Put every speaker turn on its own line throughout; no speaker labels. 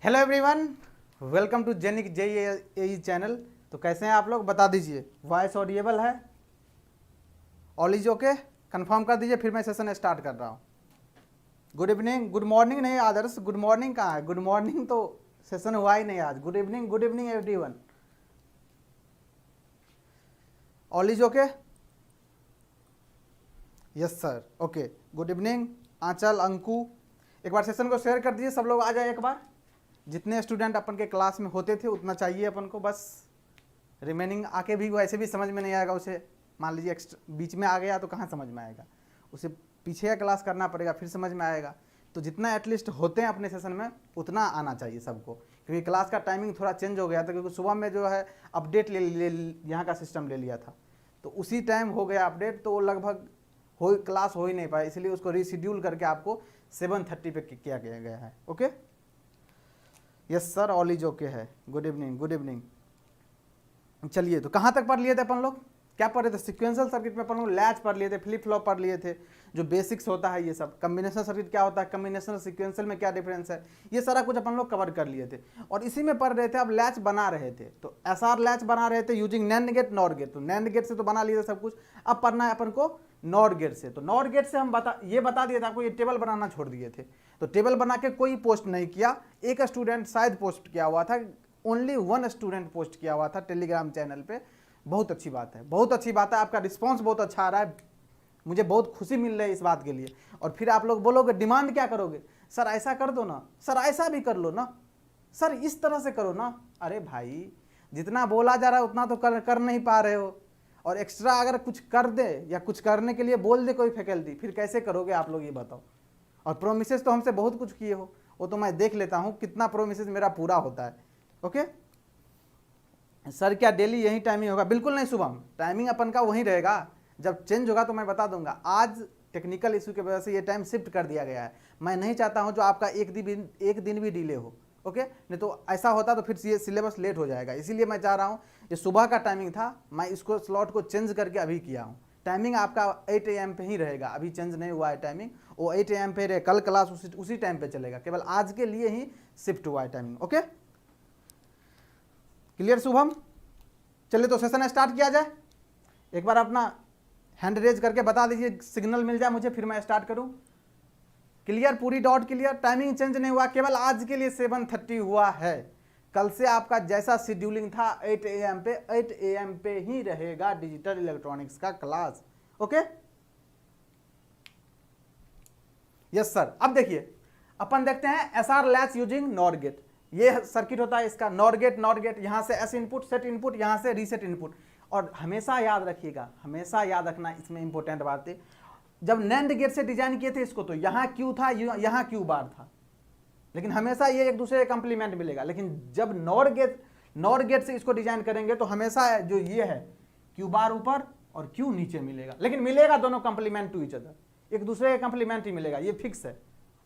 Hello everyone, welcome to Genic JE channel. तो कैसे हैं आप लोग, बता दीजिए। वॉइस ऑडिएबल है? All is okay? कंफर्म कर दीजिए, फिर मैं सेशन स्टार्ट कर रहा हूँ। गुड इवनिंग, गुड मॉर्निंग नहीं आदर्श, गुड मॉर्निंग कहाँ है? गुड मॉर्निंग तो सेशन हुआ ही नहीं आज। Good evening everyone. All is okay? Yes sir, okay. Good evening Aanchal, Anku. एक बार सेशन को शेयर कर दीजिए, सब लोग आ जाए एक बार। जितने स्टूडेंट अपन के क्लास में होते थे उतना चाहिए अपन को, बस रिमेनिंग आके भी वैसे भी समझ में नहीं आएगा। उसे मान लीजिए बीच में आ गया तो कहाँ समझ में आएगा, उसे पीछे का क्लास करना पड़ेगा फिर समझ में आएगा। तो जितना एटलीस्ट होते हैं अपने सेशन में उतना आना चाहिए सबको, क्योंकि क्लास का टाइमिंग थोड़ा चेंज हो गया था, क्योंकि सुबह में जो है अपडेट ले यहाँ का सिस्टम ले लिया था, तो उसी टाइम हो गया अपडेट, तो वो लगभग क्लास हो ही नहीं पाया, इसलिए उसको रीशेड्यूल करके आपको 7:30 पे किया गया है। Okay, yes sir, all is okay है। Good evening. चलिए, तो कहाँ तक पढ़ लिए थे अपन लोग? क्या पढ़ रहे थे? सिक्वेंशियल सर्किट में अपन लोग लैच पढ़ लिए थे, फ्लिप फ्लॉप पढ़ लिए थे, जो बेसिक्स होता है ये सब। कम्बिनेशन सर्किट क्या होता है, कम्बिनेशन सिक्वेंशियल में क्या डिफरेंस है, ये सारा कुछ अपन लोग कवर कर लिए थे। और इसी में पढ़ रहे थे, अब लैच बना रहे थे, तो एसआर लैच बना रहे थे using NAND gate, NOR gate. तो नैंड गेट से तो बना लिए थे सब कुछ, अब पढ़ना है अपन को नॉर गेट से। तो नॉर गेट से हम बता दिए थे आपको, ये टेबल बनाना छोड़ दिए थे। तो टेबल बना के कोई पोस्ट नहीं किया, एक स्टूडेंट शायद पोस्ट किया हुआ था, ओनली 1 स्टूडेंट पोस्ट किया हुआ था टेलीग्राम चैनल पे। बहुत अच्छी बात है, बहुत अच्छी बात है, आपका रिस्पांस बहुत अच्छा आ रहा है, मुझे बहुत खुशी मिल रही है इस बात के लिए। और फिर आप लोग बोलोगे डिमांड क्या करोगे, सर ऐसा कर दो ना, सर ऐसा भी कर लो ना, सर इस तरह से करो ना। अरे भाई, जितना बोला जा रहा है उतना तो कर नहीं पा रहे हो, और एक्स्ट्रा अगर कुछ कर दे या कुछ करने के लिए बोल दे कोई फैकल्टी, फिर कैसे करोगे आप लोग, ये बताओ। और प्रोमिसेस तो हमसे बहुत कुछ किए हो, वो तो मैं देख लेता हूँ कितना प्रोमिसेस मेरा पूरा होता है। ओके सर, क्या डेली यही टाइमिंग होगा? बिल्कुल नहीं शुभम, टाइमिंग अपन का वही रहेगा, जब चेंज होगा तो मैं बता दूंगा। आज टेक्निकल इशू की वजह से ये टाइम शिफ्ट कर दिया गया है। मैं नहीं चाहता हूँ जो आपका एक दिन भी डिले हो, ओके? नहीं तो ऐसा होता तो फिर ये सिलेबस लेट हो जाएगा, इसीलिए मैं चाह रहा हूँ, ये सुबह का टाइमिंग था, मैं इसको स्लॉट को चेंज करके अभी किया हूँ। टाइमिंग आपका 8 AM पे ही रहेगा, अभी चेंज नहीं हुआ है टाइमिंग, वो 8 AM पे रहे, कल क्लास उसी टाइम पे चलेगा, केवल आज के लिए ही शिफ्ट हुआ है टाइमिंग। Okay, clear Shubham? चलिए तो सेशन स्टार्ट किया जाए। एक बार अपना हैंड रेज करके बता दीजिए, सिग्नल मिल जाए मुझे, फिर मैं स्टार्ट करूं। क्लियर, पूरी डॉट क्लियर, टाइमिंग चेंज नहीं हुआ, केवल आज के लिए 7:30 हुआ है। कल से आपका जैसा शेड्यूलिंग था 8 AM पे, 8 AM पे ही रहेगा डिजिटल इलेक्ट्रॉनिक्स का क्लास। Okay, yes sir. अब देखिए, अपन देखते हैं SR latch using NOR gate. ये सर्किट होता है इसका, नॉर गेट, यहां से एस इनपुट, सेट इनपुट, यहां से रीसेट इनपुट। और हमेशा याद रखिएगा, हमेशा याद रखना, इसमें इंपॉर्टेंट बात है, जब नैंड गेट से डिजाइन किए थे इसको, तो यहां क्यू था, यहां क्यू बार था, लेकिन हमेशा ये एक दूसरे का कंप्लीमेंट मिलेगा। लेकिन जब नॉर गेट से इसको डिजाइन करेंगे तो हमेशा जो ये है क्यू बार ऊपर और क्यू नीचे मिलेगा, लेकिन मिलेगा दोनों कंप्लीमेंट टू ईच अदर, एक दूसरे के कंप्लीमेंट ही मिलेगा, ये फिक्स है।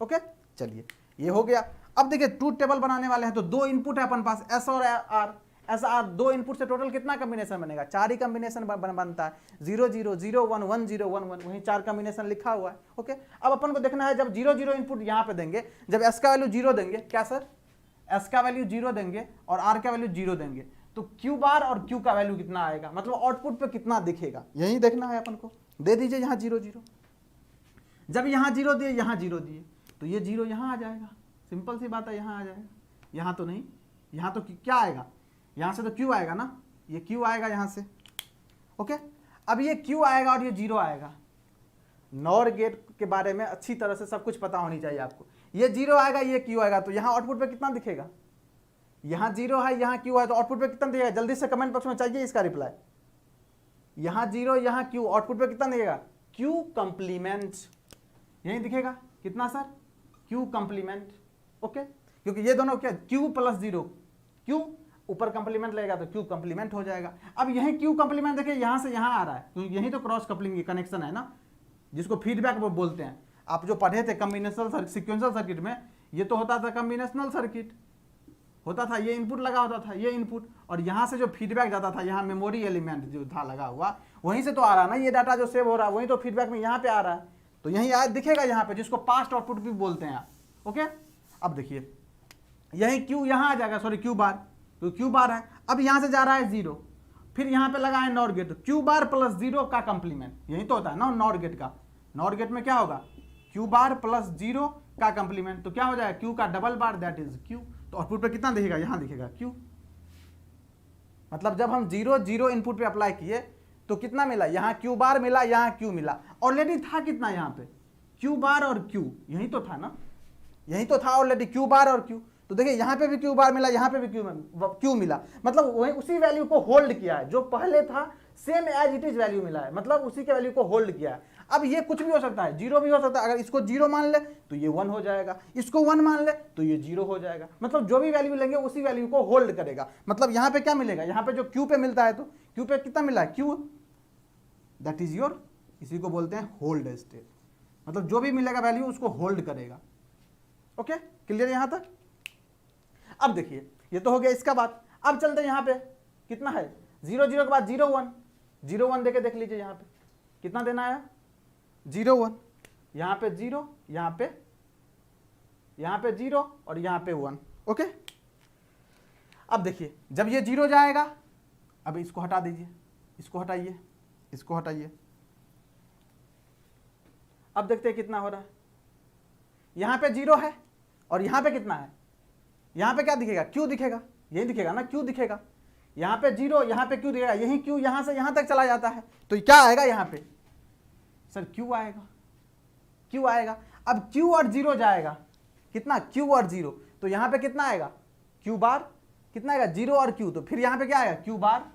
ओके, चलिए ये हो गया। अब देखिए, ट्रूथ टेबल बनाने वाले हैं, तो 2 इनपुट है अपन पास, एस और आर। एस आर 2 इनपुट से टोटल कितना कॉम्बिनेशन बनेगा? 4 ही कॉम्बिनेशन बनता है, 0 0 0 1 1 0 1 1, वहीं 4 कॉम्बिनेशन लिखा हुआ है। ओके, अब अपन को देखना है, जब 0 0 इनपुट यहाँ पे देंगे, जब एस का वैल्यू 0 देंगे, क्या सर, एस का वैल्यू 0 देंगे और आर का वैल्यू 0 देंगे, तो क्यू बार और क्यू का वैल्यू कितना आएगा, मतलब आउटपुट पे कितना दिखेगा, यही देखना है अपन को। दे दीजिए यहाँ 0 0, जब यहाँ 0 दिए, यहाँ 0 दिए, तो ये 0 यहाँ आ जाएगा, सिंपल सी बात है, यहाँ आ जाएगा। यहाँ तो नहीं, यहाँ तो क्या आएगा, यहाँ से तो क्यू आएगा ना, ये क्यू आएगा यहाँ से। ओके, अब ये क्यू आएगा और ये 0 आएगा। नॉर गेट के बारे में अच्छी तरह से सब कुछ पता होनी चाहिए आपको। ये 0 आएगा, ये क्यू आएगा, तो यहाँ आउटपुट पे कितना दिखेगा, यहाँ 0 है, यहाँ क्यू है, तो आउटपुट पे कितना दिखेगा? जल्दी से कमेंट बॉक्स में चाहिए इसका रिप्लाई। यहाँ 0, यहाँ क्यू, आउटपुट पे कितना दिखेगा? क्यू कंप्लीमेंट, यही दिखेगा, कितना सर? Q complement. ओके, क्योंकि ये दोनों क्या, क्यू प्लस 0, क्यू ऊपर कंप्लीमेंट लगेगा तो क्यू कंप्लीमेंट हो जाएगा। अब यही क्यू कंप्लीमेंट देखिए, यहां से यहां आ रहा है, क्योंकि यही तो क्रॉस कपलिंग कनेक्शन है ना, जिसको फीडबैक बोलते हैं। आप जो पढ़े थे कॉम्बिनेशनल सिक्वेंशियल सर्किट में, ये तो होता था कॉम्बिनेशनल सर्किट, होता था ये इनपुट लगा होता था, ये इनपुट, और यहाँ से जो फीडबैक जाता था, यहाँ मेमोरी एलिमेंट जो था लगा हुआ, वहीं से तो आ रहा ना ये डाटा जो सेव हो रहा है, वहीं तो फीडबैक में यहाँ पे आ रहा है, तो यहीं दिखेगा यहाँ पे, जिसको पास्ट आउटपुट भी बोलते हैं आप। ओके, अब देखिए यही क्यू यहाँ आ जाएगा, सॉरी क्यू बार, तो क्यू बार है। अब यहाँ से जा रहा है 0, फिर यहाँ पे लगा है नॉर गेट, तो क्यू बार प्लस 0 का कंप्लीमेंट, यही तो होता है ना नॉर गेट का। नॉर गेट में क्या होगा, क्यू बार प्लस 0 का कंप्लीमेंट, तो क्या हो जाएगा क्यू का double bar, that is Q. तो आउटपुट पे कितना दिखेगा, यहाँ दिखेगा क्यू। मतलब जब हम 0 0 इनपुट पे अप्लाई किए तो कितना मिला, यहाँ क्यू बार मिला, यहाँ क्यू मिला। ऑलरेडी था कितना यहाँ पे, क्यू बार और क्यू, यही तो था ना, यही तो था ऑलरेडी क्यू बार और क्यू। तो देखिए यहाँ पे भी क्यू बार मिला, यहाँ पे भी क्यू मिला, मतलब वही उसी वैल्यू को होल्ड किया है जो पहले था, same as it is value मिला है, मतलब उसी के वैल्यू को होल्ड किया है। अब ये कुछ भी हो सकता है, 0 भी हो सकता है, अगर इसको 0 मान ले तो ये 1 हो जाएगा, इसको 1 मान ले तो ये 0 हो जाएगा, मतलब जो भी वैल्यू लेंगे उसी वैल्यू को होल्ड करेगा। मतलब यहाँ पे क्या मिलेगा, यहाँ पे जो क्यू पे मिलता है, तो क्यू पे कितना मिला है, क्यू, दैट इज योर, इसी को बोलते हैं होल्ड स्टेट, मतलब जो भी मिलेगा वैल्यू उसको होल्ड करेगा। ओके, क्लियर यहाँ तक। अब देखिए ये तो हो गया इसका बात। अब चलते हैं यहाँ पे कितना है, 0 0 के बाद 0 1, 0 1 देके देख लीजिए यहाँ पे कितना देना है, 0 1, यहाँ पे 0, यहाँ पे 0 और यहाँ पे 1। ओके, अब देखिए जब ये 0 जाएगा, अब इसको हटा दीजिए, इसको हटाइए, इसको हटाइए। अब देखते हैं कितना हो रहा है, यहाँ पे 0 है और यहाँ पे कितना है, यहाँ पे क्या दिखेगा, क्यू दिखेगा, यही दिखेगा ना, क्यू दिखेगा। यहाँ पे 0, यहाँ पे क्यू दिखेगा, यही क्यू यहाँ से यहाँ तक चला जाता है, तो क्या आएगा यहाँ पे, सर क्यू आएगा, क्यू आएगा। अब क्यू और 0 जाएगा, कितना, क्यू और 0, तो यहाँ पे कितना आएगा, क्यू बार, कितना आएगा 0 और क्यू, तो फिर यहाँ पे क्या आएगा, क्यू बार,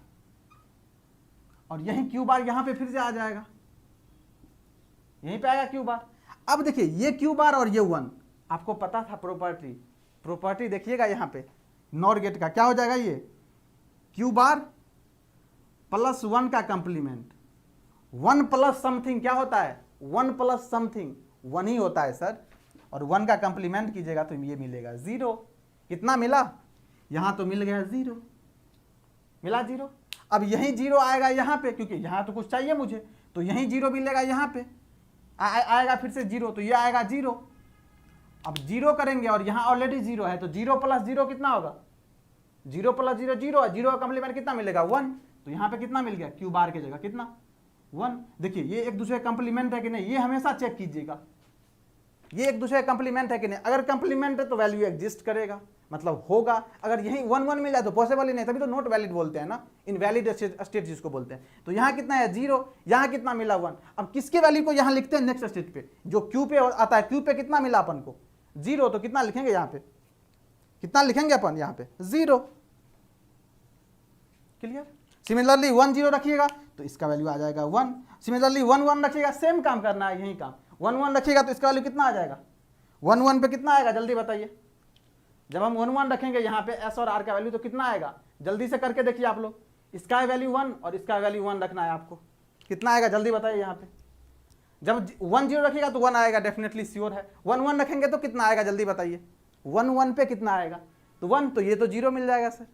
और यही क्यू बार यहाँ पे फिर से आ जाएगा, यहीं पे आएगा क्यू बार। अब देखिए ये क्यू बार और ये 1, आपको पता था प्रॉपर्टी देखिएगा यहाँ पे नॉर गेट का क्या हो जाएगा, ये क्यू बार प्लस 1 का कंप्लीमेंट, 1 प्लस समथिंग क्या होता है, 1 प्लस समथिंग 1 ही होता है सर, और 1 का कंप्लीमेंट कीजिएगा तो ये मिलेगा 0। कितना मिला, यहाँ तो मिल गया 0, मिला 0। अब यही 0 आएगा यहाँ पे, क्योंकि यहाँ तो कुछ चाहिए मुझे, तो यही 0 मिलेगा यहाँ पे, आएगा फिर से 0, तो ये आएगा 0। अब 0 करेंगे और यहाँ ऑलरेडी 0 है, तो 0 प्लस 0 कितना होगा, 0 प्लस 0 0, 0 का कंप्लीमेंट कितना मिलेगा 1, तो यहाँ पे कितना मिल गया, क्यू बार की जगह कितना 1। देखिए ये एक दूसरे कंप्लीमेंट है कि नहीं, ये हमेशा चेक कीजिएगा, ये एक दूसरे कंप्लीमेंट है कि नहीं। अगर कंप्लीमेंट है तो वैल्यू एग्जिस्ट करेगा, मतलब होगा। अगर यही 1 1 मिल जाए तो पॉसिबल ही नहीं, तभी तो नॉट वैलिड बोलते हैं ना, इनवैलिड स्टेट जिसको बोलते हैं। तो यहाँ कितना है 0, यहाँ कितना मिला 1। अब किसके वैल्यू को यहाँ लिखते हैं, नेक्स्ट स्टेट पे, जो क्यू पे आता है, क्यू पे कितना मिला अपन को 0, तो कितना लिखेंगे यहाँ पे, कितना लिखेंगे अपन यहाँ पे 0। क्लियर। सिमिलरली 1 0 रखिएगा तो इसका वैल्यू आ जाएगा 1। सिमिलरली 1 1 रखिएगा, सेम काम करना है, यही काम 1 1 रखिएगा तो इसका वैल्यू कितना आ जाएगा, 1 1 पे कितना आएगा जल्दी बताइए। जब हम 1 1 रखेंगे यहाँ पे एस और आर का वैल्यू तो कितना आएगा, जल्दी से करके देखिए आप लोग। इसका वैल्यू 1 और इसका वैल्यू 1 रखना है आपको, कितना आएगा जल्दी बताइए। यहाँ पे जब 1 0 रखिएगा तो 1 आएगा, डेफिनेटली श्योर है। 1 1 रखेंगे तो कितना आएगा जल्दी बताइए, 1 1 पे कितना आएगा, तो 1, तो ये तो 0 मिल जाएगा सर,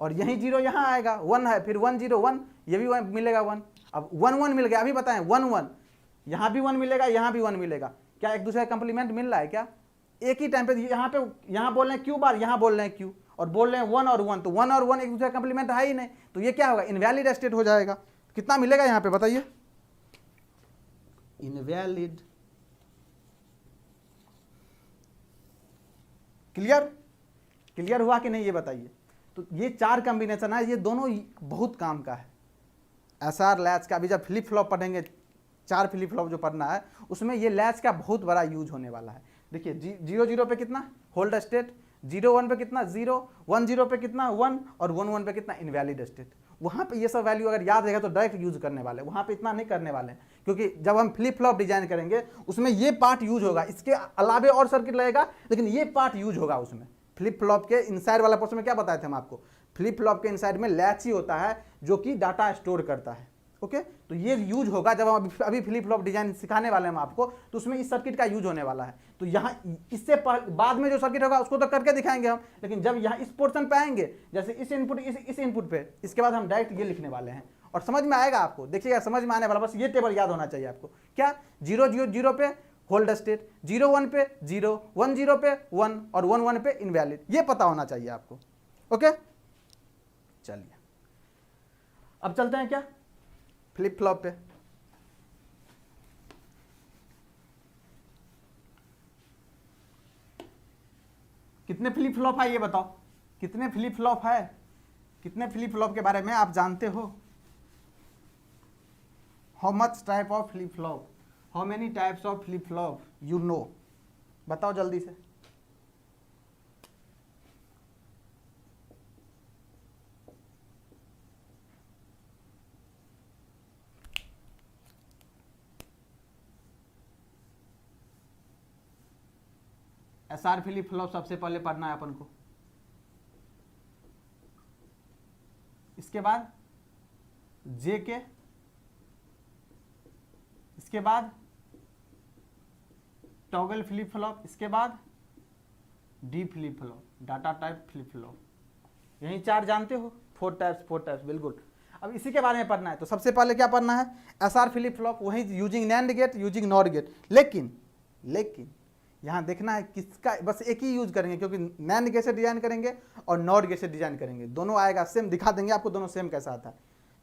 और यही 0 यहाँ आएगा, 1 है, फिर 1 0 1, ये भी 1 मिलेगा 1। अब 1 1 मिल गया, अभी बताएं 1 1, यहाँ भी 1 मिलेगा, यहाँ भी 1 मिलेगा, क्या एक दूसरे का कंप्लीमेंट मिल रहा है क्या, एक ही टाइम पे। यहाँ बोल रहे हैं क्यू बार, यहाँ बोल रहे हैं क्यू, और बोल रहे हैं 1 और 1, तो 1 और 1 एक दूसरे का कंप्लीमेंट है ही नहीं, तो ये क्या होगा, इनवैलिड स्टेट हो जाएगा। कितना मिलेगा यहाँ पे बताइए, इनवैलिड। क्लियर हुआ कि नहीं ये बताइए। तो ये 4 कॉम्बिनेशन है, ये दोनों बहुत काम का है। एसआर लैच का अभी जब फ्लिप फ्लॉप पढ़ेंगे, 4 फ्लिप फ्लॉप जो पढ़ना है उसमें ये लैच का बहुत बड़ा यूज होने वाला है। देखिए 0 0 पे कितना होल्ड स्टेट, 0 1 पे कितना 0, 1 0 पे कितना 1, और 1 1 पे कितना इनवैलिड स्टेट। वहाँ पे ये सब वैल्यू अगर याद रहेगा तो डायरेक्ट यूज करने वाले, वहाँ पे इतना नहीं करने वाले हैं, क्योंकि जब हम फ्लिप फ्लॉप डिजाइन करेंगे उसमें ये पार्ट यूज होगा, इसके अलावे और सर्किट रहेगा लेकिन ये पार्ट यूज होगा उसमें। फ्लिप फ्लॉप के इनसाइड वाला पोर्शन में क्या बताए थे हम आपको, फ्लिप फ्लॉप के इनसाइड में लैच ही होता है जो कि डाटा स्टोर करता है। ओके, तो ये यूज होगा जब हम अभी फ्लिप फ्लॉप डिजाइन सिखाने वाले हैं हम आपको, तो उसमें इस सर्किट का यूज होने वाला है। तो यहाँ इससे बाद में जो सर्किट होगा उसको तो करके दिखाएंगे हम, लेकिन जब यहाँ इस पोर्शन पे आएंगे, जैसे इस इनपुट पे, इसके बाद हम डायरेक्ट ये लिखने वाले हैं और समझ में आएगा आपको। देखिएगा समझ में आने वाला, बस ये टेबल याद होना चाहिए आपको। क्या 0 0 0 पे होल्ड स्टेट, 0 1 पे 0, 1 0 पे 1 और 1 1 पे इनवैलिड, ये पता होना चाहिए आपको। ओके चलिए अब चलते हैं क्या फ्लिप फ्लॉप पे। कितने फ्लिप फ्लॉप है ये बताओ, कितने फ्लिप फ्लॉप है, कितने फ्लिप फ्लॉप के बारे में आप जानते हो? How much type of flip flop, how many types of flip flop you know, बताओ जल्दी से। एसआर फ्लिप फ्लॉप सबसे पहले पढ़ना है अपन को, इसके बाद जे के, इसके बाद टॉगल फ्लिप फ्लॉप, इसके बाद D flip flop, data type flip flop, यही 4 जानते हो, 4 टाइप्स बिल्कुल। अब इसी के बारे में पढ़ना है, तो सबसे पहले क्या पढ़ना है? एसआर फ्लिप फ्लॉप, वही using NAND gate, using NOT gate. लेकिन यहाँ देखना है किसका, बस एक ही यूज करेंगे क्योंकि नैंड गेट से डिजाइन करेंगे और नॉट गेट से डिजाइन करेंगे, दोनों आएगा सेम, दिखा देंगे आपको दोनों सेम कैसा आता है।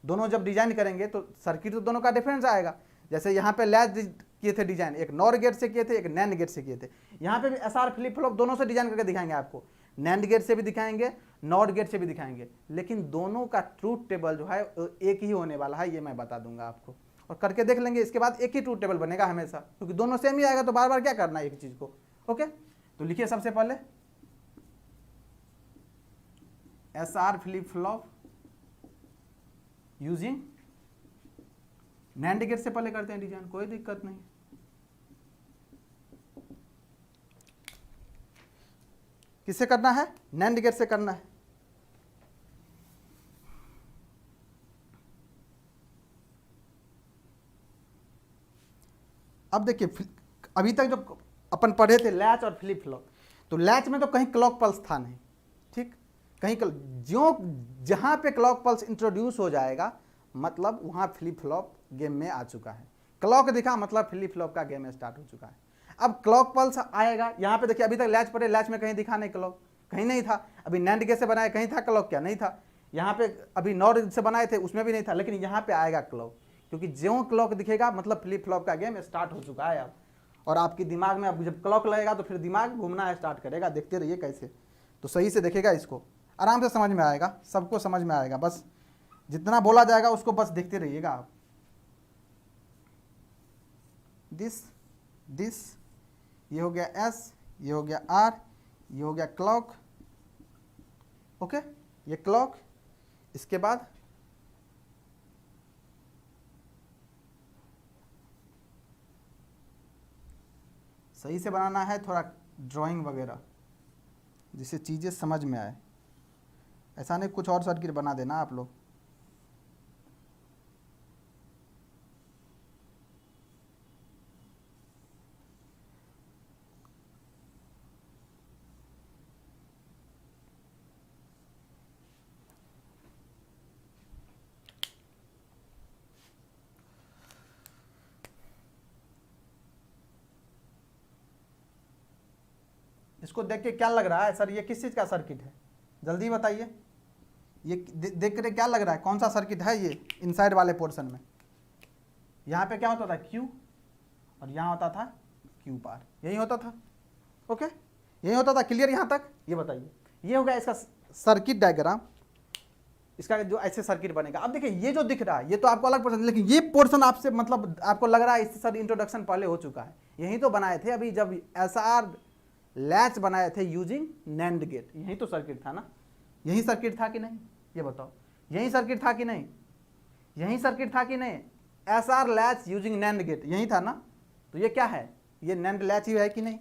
दोनों जब डिजाइन करेंगे तो सर्किट तो दोनों का डिफरेंस आएगा। जैसे यहाँ पे लैच किए थे डिजाइन, एक नॉट गेट से किए थे, एक नैंड गेट से किए थे। यहाँ पे भी एसआर फ्लिप फ्लॉप दोनों से डिजाइन करके दिखाएंगे आपको, नैंड गेट से भी दिखाएंगे, नॉट गेट से भी दिखाएंगे, लेकिन दोनों का ट्रूथ टेबल जो है एक ही होने वाला है, ये मैं बता दूंगा आपको, और करके देख लेंगे। इसके बाद एक ही ट्रूथ टेबल बनेगा हमेशा, क्योंकि दोनों सेम ही आएगा तो बार बार क्या करना है एक चीज को। ओके तो लिखिए सबसे पहले SR flip flop using NAND gate से पहले करते हैं डिजाइन, कोई दिक्कत नहीं। किससे करना है? नैंड गेट से करना है। अब देखिए अभी तक जो अपन पढ़े थे लैच और फ्लिप फ्लॉप, तो लैच में तो कहीं क्लॉक पल्स था नहीं, ठीक, कहीं जो जहां पे क्लॉक पल्स इंट्रोड्यूस हो जाएगा मतलब वहां फ्लिप फ्लॉप गेम में आ चुका है। क्लॉक दिखा मतलब फ्लिप फ्लॉप का गेम स्टार्ट हो चुका है। अब क्लॉक पल्स आएगा, यहाँ पे देखिए अभी तक लैच पढ़े, लैच में कहीं दिखा नहीं क्लॉक, कहीं नहीं था। अभी नैंड गेट से बनाया कहीं था क्लॉक? क्या नहीं था। यहाँ पे अभी नॉट से बनाए थे उसमें भी नहीं था, लेकिन यहाँ पे आएगा क्लॉक, क्योंकि जो क्लॉक दिखेगा मतलब फ्लिप फ्लॉप का गेम स्टार्ट हो चुका है अब। और आपके दिमाग में अब जब क्लॉक लगेगा तो फिर दिमाग घूमना स्टार्ट करेगा, देखते रहिए कैसे। तो सही से देखेगा, इसको आराम से समझ में आएगा, सबको समझ में आएगा, बस जितना बोला जाएगा उसको बस देखते रहिएगा आप। दिस ये हो गया एस, ये हो गया आर, ये हो गया क्लॉक। ओके ये क्लॉक, इसके बाद सही से बनाना है, थोड़ा ड्राइंग वगैरह जिससे चीज़ें समझ में आए, ऐसा नहीं कुछ और सर्किट बना देना आप लोग। इसको देख के क्या लग रहा है सर, ये किस चीज़ का सर्किट है? जल्दी बताइए, ये देख कर क्या लग रहा है, कौन सा सर्किट है ये? इनसाइड वाले पोर्शन में यहाँ पे क्या होता था? क्यू, और यहाँ होता था क्यू बार, यही होता था। ओके यही होता था, क्लियर यहाँ तक? ये बताइए, ये हो गया इसका सर्किट डायग्राम, इसका जो ऐसे सर्किट बनेगा। अब देखिए ये जो दिख रहा है ये तो आपको अलग पोर्शन, लेकिन ये पोर्शन आपसे मतलब आपको लग रहा है इससे सर इंट्रोडक्शन पहले हो चुका है, यही तो बनाए थे अभी जब एसआर लैच बनाए थे यूजिंग नैंड गेट, यही तो सर्किट था ना? यही सर्किट था कि नहीं ये बताओ? यही सर्किट था कि नहीं? यही सर्किट था कि नहीं? SR latch using NAND gate यही था ना? तो ये क्या है? ये नैंड लैच ही है कि नहीं?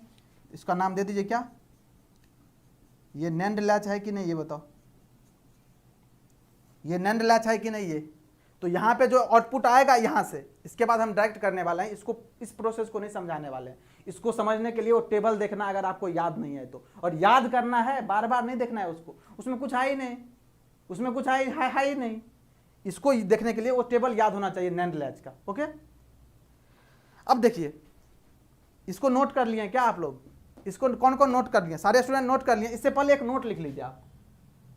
इसका नाम दे दीजिए, क्या ये नैंड लैच है कि नहीं ये बताओ? ये नैंड लैच है कि नहीं ये? तो यहाँ पे जो आउटपुट आएगा यहाँ से, इसके बाद हम डायरेक्ट करने वाले हैं इसको, इस प्रोसेस को नहीं समझाने वाले हैं। इसको समझने के लिए वो टेबल देखना अगर आपको याद नहीं है तो, और याद करना है, बार बार नहीं देखना है उसको, उसमें कुछ है ही नहीं, उसमें कुछ है ही नहीं। इसको देखने के लिए वो टेबल याद होना चाहिए नैंड लैच का। ओके अब देखिए इसको नोट कर लिए क्या आप लोग? इसको कौन कौन नोट कर लिए? सारे स्टूडेंट नोट कर लिए? इससे पहले एक नोट लिख लीजिए आप,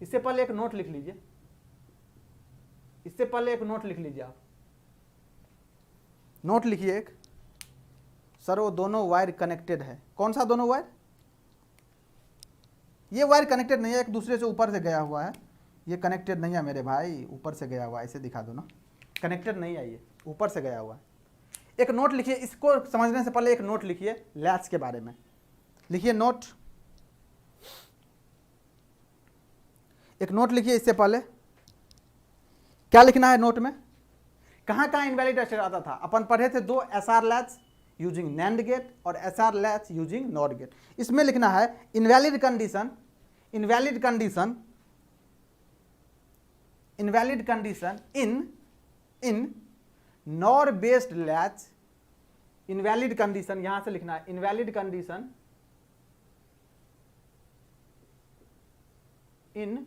इससे पहले एक नोट लिख लीजिए, इससे पहले एक नोट लिख लीजिए आप। नोट लिखिए एक, सर वो दोनों वायर कनेक्टेड है। कौन सा दोनों वायर? ये वायर कनेक्टेड नहीं है, एक दूसरे से ऊपर से गया हुआ है। ये कनेक्टेड नहीं है मेरे भाई, ऊपर से गया हुआ है, ऐसे दिखा दो ना, कनेक्टेड नहीं है, ये ऊपर से गया हुआ है। एक नोट लिखिए, इसको समझने से पहले एक नोट लिखिए लैच के बारे में। लिखिए नोट, एक नोट लिखिए। इससे पहले क्या लिखना है नोट में? कहां कहां इनवैलिड स्टेट आता था? अपन पढ़े थे दो, SR latch using NAND gate और SR latch using NOT gate. इसमें लिखना है invalid condition, invalid condition, invalid condition in NOR based latch, invalid condition, यहां से लिखना है invalid condition in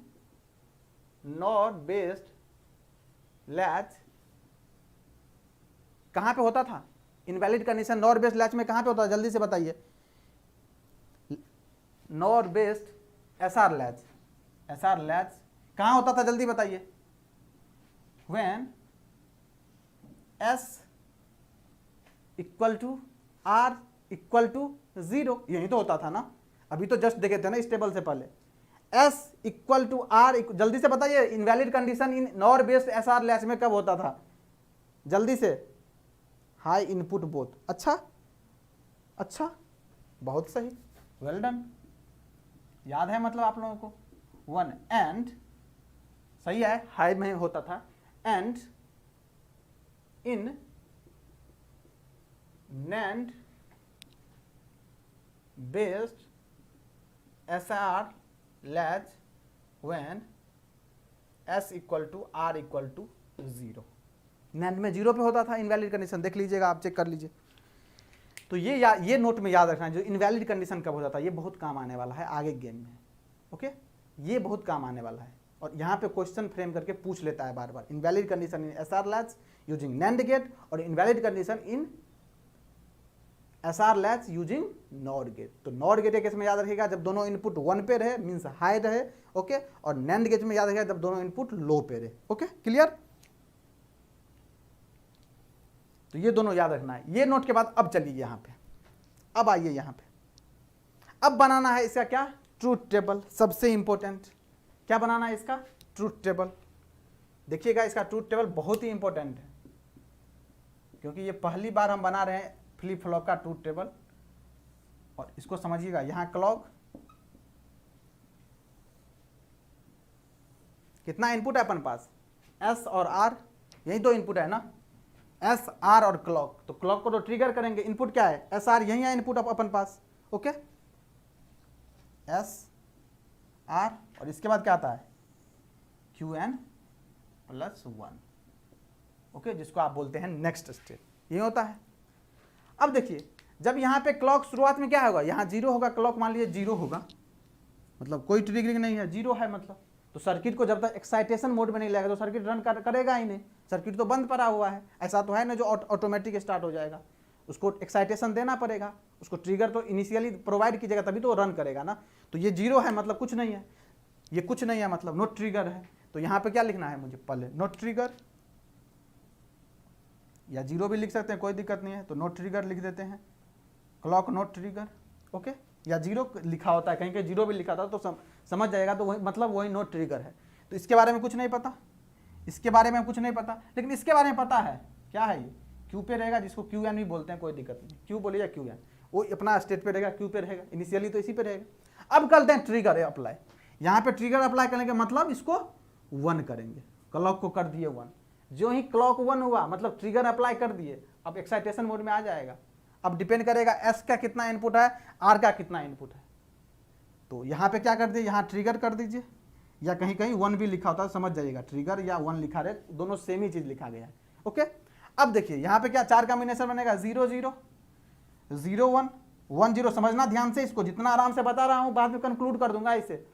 NOR based latch. कहां पे होता था invalid condition? NOR based latch में कहां पे होता है? जल्दी से बताइए। NOR based SR latch, SR latch कहां होता था? जल्दी बताइए। When S equal to R equal to 0, यही तो होता था ना, अभी तो जस्ट देखे थे ना इस टेबल से पहले। एस इक्वल टू आर, जल्दी से बताइए invalid condition in NOR based SR latch में कब होता था? जल्दी से। High input both. अच्छा अच्छा, बहुत सही, वेल डन, याद है मतलब आप लोगों को। वन एंड, सही है, हाई में होता था। And in NAND based SR latch when S equal to R equal to 0। NAND में 0 पे होता था इनवैलिड कंडीशन, देख लीजिएगा आप, चेक कर लीजिए। तो ये नोट में याद रखना है, जो इनवैलिड कंडीशन कब होता था, ये बहुत काम आने वाला है आगे गेम में। ओके, ये बहुत काम आने वाला है, और यहाँ पे क्वेश्चन फ्रेम करके पूछ लेता है बार बार। Invalid condition in SR latch using NAND gate और invalid condition in SR latch using NOT gate. तो नॉट गेट के केस में याद रखिएगा जब दोनों इनपुट 1 पे रहे, मीन्स हाई रहे। ओके, और नैंड गेट में याद रखिएगा जब दोनों इनपुट लो पे रहे। Okay, clear? तो ये दोनों याद रखना है। ये नोट के बाद अब चलिए यहाँ पे, अब आइए यहाँ पे, अब बनाना है इसका क्या? Truth table. सबसे इंपॉर्टेंट क्या बनाना है इसका? Truth table. देखिएगा इसका ट्रूथ टेबल बहुत ही इंपॉर्टेंट है, क्योंकि ये पहली बार हम बना रहे हैं फ्लिप फ्लॉप का ट्रूथ टेबल। और इसको समझिएगा, यहाँ क्लॉक कितना इनपुट है अपन पास? एस और आर, यही दो इनपुट है ना, एस आर और क्लॉक। तो क्लॉक को तो ट्रिगर करेंगे, इनपुट क्या है? एस आर, यही है इनपुट अपन पास। ओके, एस आर, और इसके बाद क्या आता है? Q N plus 1। ओके, जिसको आप बोलते हैं नेक्स्ट स्टेप, ये होता है। अब देखिए, जब यहाँ पे क्लॉक शुरुआत में क्या होगा? यहाँ 0 होगा, क्लॉक मान लीजिए 0 होगा, मतलब कोई ट्रिगरिंग नहीं है, 0 है मतलब। तो सर्किट को जब तक एक्साइटेशन मोड में नहीं लगेगा तो सर्किट रन करेगा ही नहीं, सर्किट तो बंद पड़ा हुआ है। ऐसा तो है ना जो ऑटोमेटिक स्टार्ट हो जाएगा, उसको एक्साइटेशन देना पड़ेगा, उसको ट्रिगर तो इनिशियली प्रोवाइड कीजिएगा तभी तो रन करेगा ना। तो ये 0 है मतलब कुछ नहीं है, ये कुछ नहीं है मतलब नोट ट्रिगर है। तो यहाँ पे क्या लिखना है मुझे? पहले नोट ट्रिगर, या 0 भी लिख सकते हैं, कोई दिक्कत नहीं है। तो नोट ट्रिगर लिख देते हैं, क्लॉक नोट ट्रिगर। ओके, या 0 लिखा होता है, कहीं कहीं 0 भी लिखा था तो समझ जाएगा, तो वही मतलब वही नोट ट्रिगर है। तो इसके बारे में कुछ नहीं पता, इसके बारे में कुछ नहीं पता, लेकिन इसके बारे में पता है। क्या है ये? क्यू पे रहेगा, जिसको क्यू एन भी बोलते हैं, कोई दिक्कत नहीं, क्यू बोलिए या क्यू एन, वो अपना स्टेट पे रहेगा, क्यू पे रहेगा, इनिशियली तो इसी पे रहेगा। अब करते हैं ट्रिगर अप्लाई। यहाँ पे ट्रिगर अप्लाई करने का मतलब इसको 1 करेंगे, क्लॉक को कर दिए 1। जो ही क्लॉक 1 हुआ मतलब ट्रिगर अप्लाई कर दिए, अब एक्साइटेशन मोड में आ जाएगा। अब डिपेंड करेगा एस का कितना इनपुट है, आर का कितना इनपुट है। तो यहाँ पे क्या कर दिए? यहाँ ट्रिगर कर दीजिए, या कहीं कहीं 1 भी लिखा होता है, समझ जाइएगा, ट्रिगर या 1 लिखा रहे, दोनों सेम ही चीज लिखा गया है। ओके, अब देखिए यहाँ पे क्या 4 कॉम्बिनेशन बनेगा? 0 0 0 1 1 0। समझना ध्यान से इसको, जितना आराम से बता रहा हूँ बाद में कंक्लूड कर दूंगा इसे।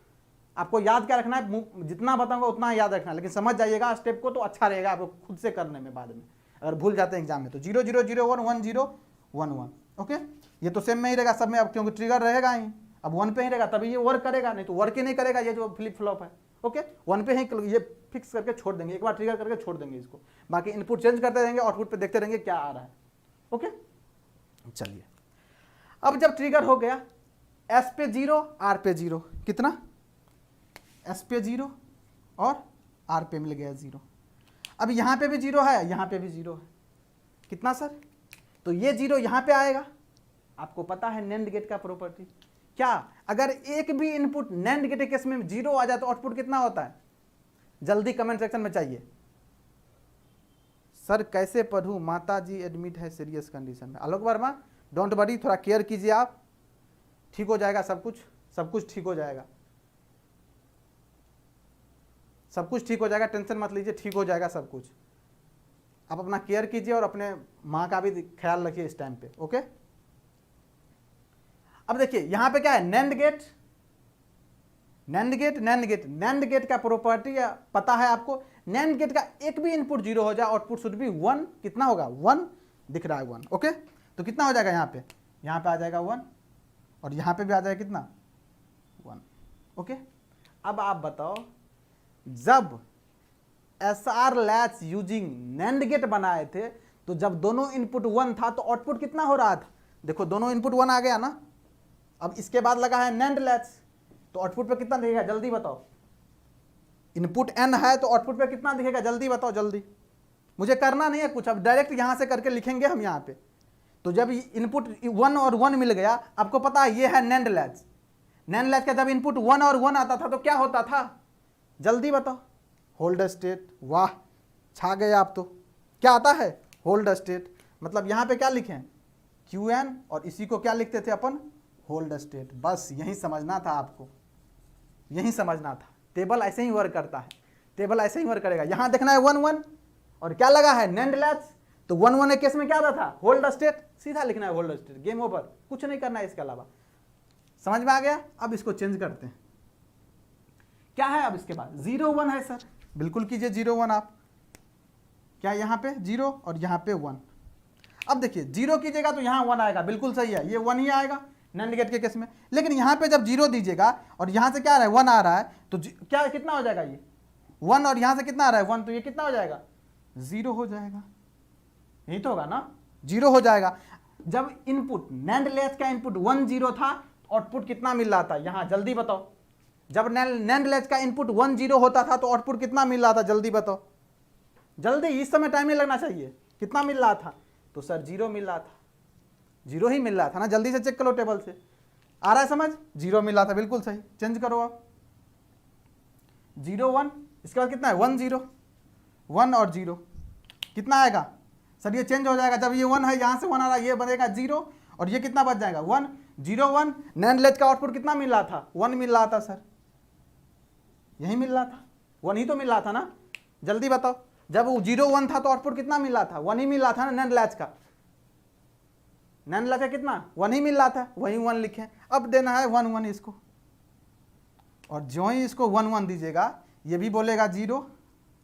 आपको याद क्या रखना है? जितना बताऊंगा उतना याद रखना है, लेकिन समझ जाइएगा स्टेप को तो अच्छा रहेगा आपको खुद से करने में बाद में, अगर भूल जाते हैं एग्जाम में तो। 0 0 0 1 1 0 1 1। ओके, ये तो सेम में ही रहेगा सब में, अब क्योंकि ट्रिगर रहेगा ही, अब 1 पे ही रहेगा तभी ये वर्क करेगा, नहीं तो वर्क ही नहीं करेगा ये जो फ्लिप फ्लॉप है। ओके 1 पे ही ये फिक्स करके छोड़ देंगे, एक बार ट्रिगर करके छोड़ देंगे इसको, बाकी इनपुट चेंज करते रहेंगे, आउटपुट पे देखते रहेंगे क्या आ रहा है। ओके चलिए, अब जब ट्रिगर हो गया एस पे 0 आर पे 0, कितना एस पे 0 और आर पे मिल गया 0। अब यहाँ पे भी 0 है, यहाँ पे भी 0 है, कितना सर, तो ये 0 यहाँ पे आएगा। आपको पता है नैंड गेट का प्रॉपर्टी क्या, अगर एक भी इनपुट नैंड गेट के केस में 0 आ जाए तो आउटपुट कितना होता है, जल्दी कमेंट सेक्शन में चाहिए। सर कैसे पढ़ूं, माता जी एडमिट है सीरियस कंडीशन में। आलोक वर्मा डोंट वरी, थोड़ा केयर कीजिए आप, ठीक हो जाएगा सब कुछ ठीक हो जाएगा, सब कुछ ठीक हो जाएगा, टेंशन मत लीजिए, ठीक हो जाएगा सब कुछ। आप अपना केयर कीजिए और अपने माँ का भी ख्याल रखिए इस टाइम पे। ओके अब देखिए यहां पे क्या है, NAND gate, NAND gate, NAND gate, NAND gate का प्रॉपर्टी पता है आपको, नैंड गेट का एक भी इनपुट 0 हो जाए आउटपुट शुड बी 1, कितना होगा 1, दिख रहा है 1। ओके तो कितना हो जाएगा यहाँ पे आ जाएगा 1 और यहाँ पे भी आ जाएगा कितना 1। ओके अब आप बताओ, जब SR latch using NAND gate बनाए थे तो जब दोनों इनपुट 1 था तो आउटपुट कितना हो रहा था, देखो दोनों इनपुट 1 आ गया ना। अब इसके बाद लगा है नैंड लैच तो आउटपुट पे कितना दिखेगा जल्दी बताओ, इनपुट n है तो आउटपुट पे कितना दिखेगा जल्दी बताओ, जल्दी, मुझे करना नहीं है कुछ, अब डायरेक्ट यहां से करके लिखेंगे हम यहाँ पे। तो जब इनपुट 1 और 1 मिल गया, आपको पता है ये है नैंड लैच, नैंड लैच का जब इनपुट 1 और 1 आता था तो क्या होता था, जल्दी बताओ, होल्ड स्टेट। वाह छा गए आप, तो क्या आता है होल्ड स्टेट, मतलब यहाँ पे क्या लिखें QN और इसी को क्या लिखते थे अपन होल्ड स्टेट। बस यही समझना था आपको, यही समझना था, टेबल ऐसे ही वर्क करता है, टेबल ऐसे ही वर्क करेगा। यहाँ देखना है 1 1 और क्या लगा है नैंड लैच, तो 1 1 केस में क्या आता था होल्ड स्टेट, सीधा लिखना है होल्ड स्टेट, गेम ओवर, कुछ नहीं करना है इसके अलावा। समझ में आ गया। अब इसको चेंज करते हैं, क्या है अब इसके बाद 0 1 है सर, बिल्कुल कीजिए 0 1 आप, क्या यहाँ पे 0 और यहाँ पे 1। अब देखिए 0 कीजिएगा तो यहाँ 1 आएगा, बिल्कुल सही है, ये 1 ही आएगा नैंड गेट के केस में। लेकिन यहाँ पे जब 0 दीजिएगा और यहाँ से क्या आ रहा है 1 आ रहा है, तो क्या कितना हो जाएगा ये 1 और यहाँ से कितना आ रहा है 1, तो ये कितना हो जाएगा 0 हो जाएगा, यही तो होगा ना, 0 हो जाएगा। जब इनपुट नैंड लैच का इनपुट 1 0 था तो आउटपुट कितना मिल रहा था, यहाँ जल्दी बताओ, जब नैंड लैच का इनपुट 1 0 होता था तो आउटपुट कितना मिल रहा था, जल्दी बताओ, जल्दी, इस समय टाइम नहीं लगना चाहिए, कितना मिल रहा था, तो सर 0 मिल रहा था, 0 ही मिल रहा था ना, जल्दी से चेक करो टेबल से, आ रहा है समझ, 0 मिल रहा था, बिल्कुल सही, चेंज करो आप 0 1, इसके बाद कितना है 1 0, 1 और 0 कितना आएगा सर, ये चेंज हो जाएगा, जब ये 1 है यहाँ से 1 आ रहा है, ये बनेगा 0 और ये कितना बच जाएगा 1 0 1। नैंड लैच का आउटपुट कितना मिल रहा था 1 मिल रहा था सर, यही मिल रहा था, 1 ही तो मिल रहा था ना, जल्दी बताओ, जब 0 1 था तो आउटपुट कितना मिल रहा था 1 ही मिल रहा था ना, नैंड लैच का, नैंड लैच का कितना 1 ही मिल रहा था, वही 1 लिखे। अब देना है 1 1 इसको, और जो ही इसको 1 1 दीजिएगा ये भी बोलेगा 0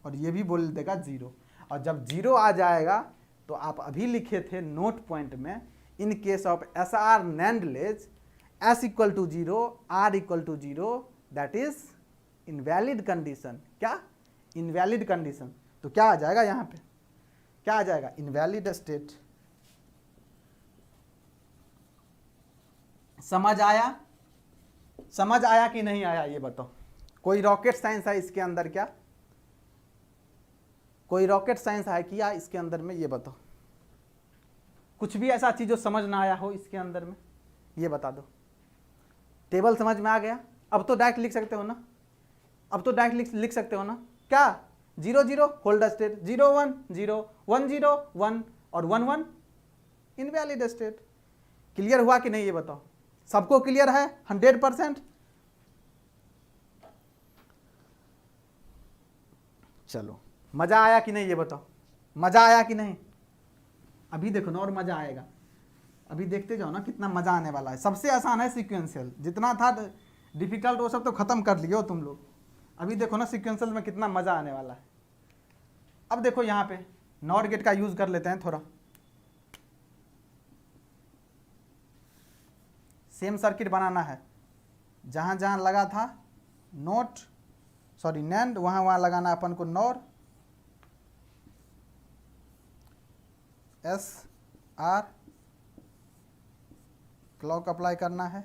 और ये भी बोल देगा 0, और जब 0 आ जाएगा तो आप अभी लिखे थे नोट पॉइंट में, in case of SR NAND latch S equal to 0 R equal to 0 that is invalid condition. क्या इनवैलिड कंडीशन, तो क्या आ जाएगा यहाँ पे, क्या आ जाएगा इनवैलिड स्टेट। समझ आया, समझ आया कि नहीं आया ये बताओ, कोई रॉकेट साइंस है इसके अंदर क्या, कोई रॉकेट साइंस है क्या इसके अंदर में, ये बताओ, कुछ भी ऐसा चीज जो समझ ना आया हो इसके अंदर में, ये बता दो। टेबल समझ में आ गया, अब तो डायरेक्ट लिख सकते हो ना, अब तो डायरेक्ट लिख सकते हो ना, क्या 0 0 होल्ड स्टेट, 0 1 0 1 0 1 और 1 1 इनवैलिड स्टेट। क्लियर हुआ कि नहीं ये बताओ, सबको क्लियर है 100%। चलो मजा आया कि नहीं ये बताओ, मजा आया कि नहीं, अभी देखो ना और मजा आएगा, अभी देखते जाओ ना कितना मजा आने वाला है। सबसे आसान है सीक्वेंशियल, जितना था डिफिकल्ट वो सब तो खत्म कर लियो तुम लोग, अभी देखो ना सीक्वेंशियल में कितना मजा आने वाला है। अब देखो यहाँ पे नॉट गेट का यूज कर लेते हैं थोड़ा, सेम सर्किट बनाना है, जहाँ जहाँ लगा था नैंड वहाँ वहाँ लगाना अपन को nor, S R, clock apply करना है।